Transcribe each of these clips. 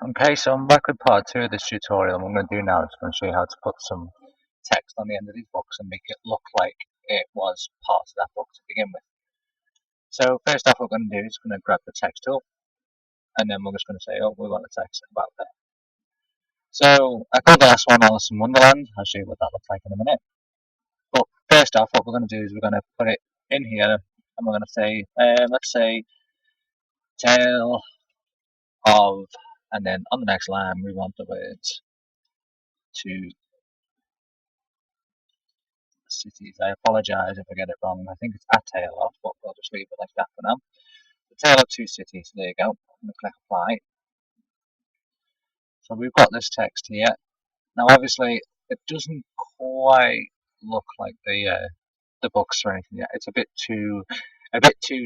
Okay, so I'm back with part two of this tutorial. What I'm going to do now is going to show you how to put some text on the end of these books and make it look like it was part of that book to begin with. So first off, what we're going to do is going to grab the text tool, and then we're just going to say, oh, we want a text about that. So I called the last one Alice in Wonderland. I'll show you what that looks like in a minute. But first off, what we're going to do is we're going to put it in here, and we're going to say, let's say, tale of, and then on the next line we want the words to cities. I apologise if I get it wrong. I think it's a tale of, but we'll just leave it like that for now. The tale of two cities. There you go. I'm going to click apply. So we've got this text here. Now, obviously, it doesn't quite look like the books or anything yet. It's a bit too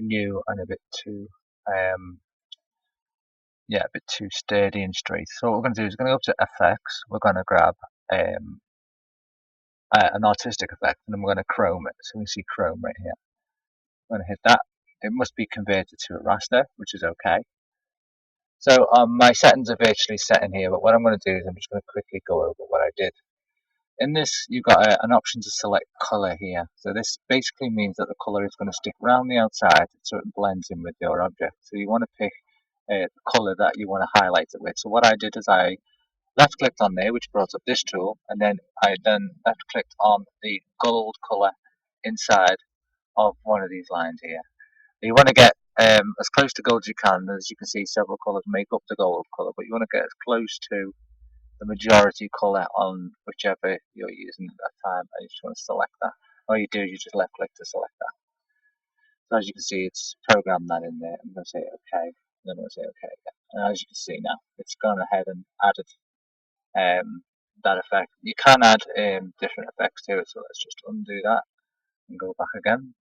new and a bit too a bit too sturdy and straight. So what we're going to do is we're going to go up to effects. We're going to grab an artistic effect, and then we're going to chrome it. So we see chrome right here. I'm going to hit that. It must be converted to a raster, which is okay. So my settings are virtually set in here, but what I'm going to do is I'm just going to quickly go over what I did. In this, you've got an option to select color here. So this basically means that the color is going to stick around the outside so it blends in with your object. So you want to pick the color that you want to highlight it with. So what I did is I left clicked on there, which brought up this tool, and then I left clicked on the gold color inside of one of these lines here. You want to get as close to gold as you can. As you can see, several colours make up the gold colour, but you want to get as close to the majority colour on whichever you're using at that time. And you just want to select that. All you do is you just left click to select that. So as you can see, it's programmed that in there. I'm going to say OK, and then I'm going to say OK again. And as you can see now, it's gone ahead and added that effect. You can add different effects to it, so let's just undo that and go back again.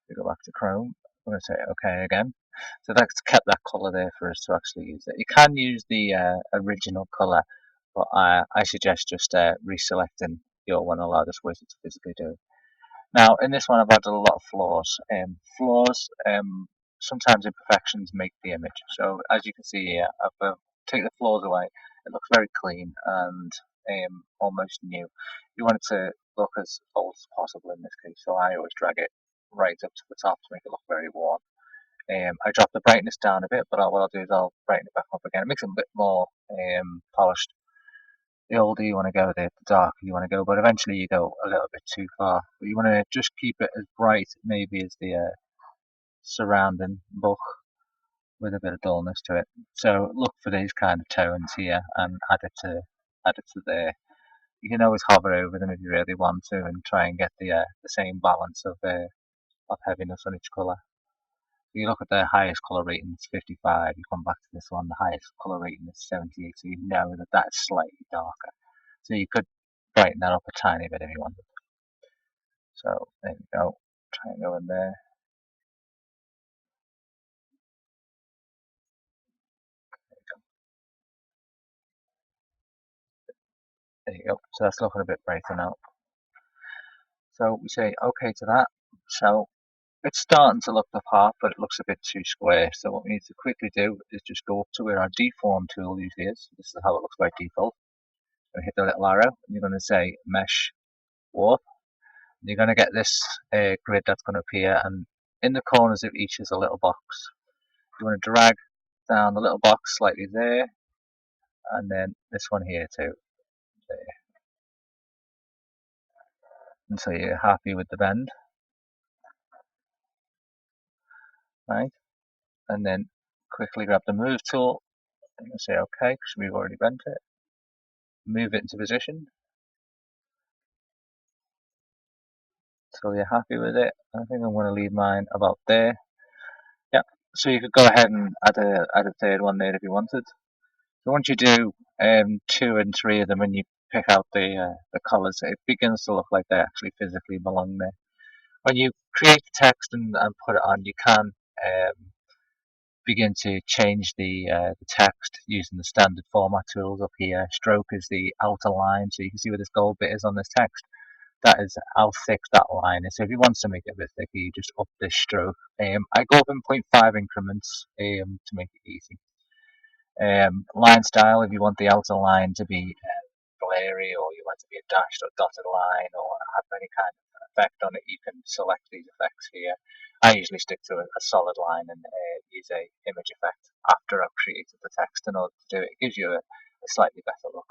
We go back to Chrome. I'm going to say OK again. So that's kept that colour there for us to actually use it. You can use the original colour, but I suggest just reselecting your one, allow this wizard to physically do it. Now, in this one, I've added a lot of flaws. Sometimes imperfections make the image. So as you can see here, I've taken the flaws away. It looks very clean and almost new. You want it to look as old as possible in this case, so I always drag it right up to the top to make it look very warm. I drop the brightness down a bit, but what I'll do is I'll brighten it back up again. It makes it a bit more polished. The older you want to go, the darker you want to go, but eventually you go a little bit too far. But you want to just keep it as bright, maybe, as the surrounding book, with a bit of dullness to it. So look for these kind of tones here and add it to there. You can always hover over them if you really want to, and try and get the same balance of heaviness on each colour. You look at the highest colour rating, it's 55. You come back to this one, the highest colour rating is 78, so you know that that's slightly darker. So you could brighten that up a tiny bit if you wanted. So there you go. Try and go in there. There you go. So that's looking a bit brighter now. So we say OK to that. So it's starting to look the part, but it looks a bit too square. So what we need to quickly do is just go up to where our deform tool usually is. This is how it looks by default. And hit the little arrow, and you're going to say mesh warp. And you're going to get this grid that's going to appear, and in the corners of each is a little box. You want to drag down the little box slightly there, and then this one here too, there, until you're happy with the bend, right? And then quickly grab the move tool and say OK, because we've already bent it. Move it into position so you're happy with it. I think I'm going to leave mine about there. Yeah, so you could go ahead and add a third one there if you wanted. So once you do 2 and 3 of them, and you pick out the colours, it begins to look like they actually physically belong there. When you create the text and put it on, you can begin to change the text using the standard format tools up here. Stroke is the outer line, so you can see where this gold bit is on this text. That is how thick that line is. So if you want to make it a bit thicker, you just up this stroke. I go up in 0.5 increments to make it easy. Line style, if you want the outer line to be blurry, or you want to be a dashed or dotted line, or have any kind of effect on it, you can select these effects here. I usually stick to a solid line and use a image effect after I've created the text in order to do it. It gives you a slightly better look.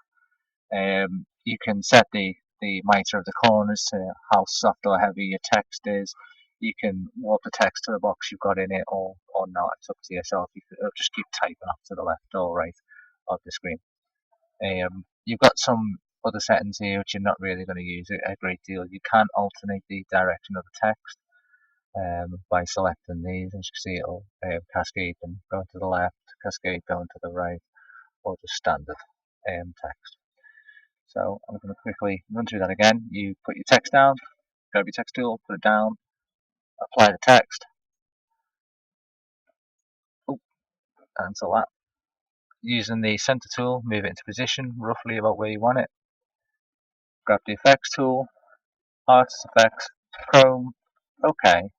You can set the mitre of the corners to how soft or heavy your text is. You can warp the text to the box you've got in it, or not. It's up to yourself. You could just keep typing off to the left or right of the screen. You've got some other settings here which you're not really going to use a great deal. You can alternate the direction of the text by selecting these. As you can see, it'll cascade them going to the left, cascade going to the right, or just standard text. So I'm going to quickly run through that again. You put your text down, grab your text tool, put it down, apply the text. Oh, cancel that. Using the center tool, move it into position roughly about where you want it. Grab the effects tool, artist effects, Chrome, OK.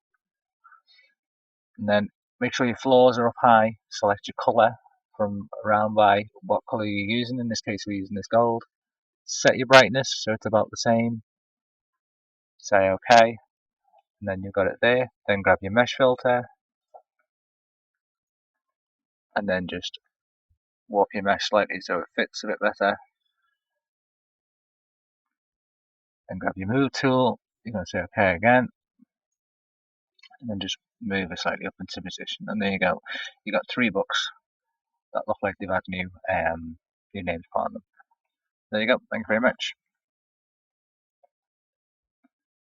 And then make sure your floors are up high. Select your color from around by what color you're using. In this case, we're using this gold. Set your brightness so it's about the same. Say OK, and then you've got it there. Then grab your mesh filter, and then just warp your mesh slightly so it fits a bit better. Then grab your move tool. You're going to say OK again, and then just move it slightly up into position. And there you go. You got 3 books that look like they've had new names put on them. There you go. Thank you very much.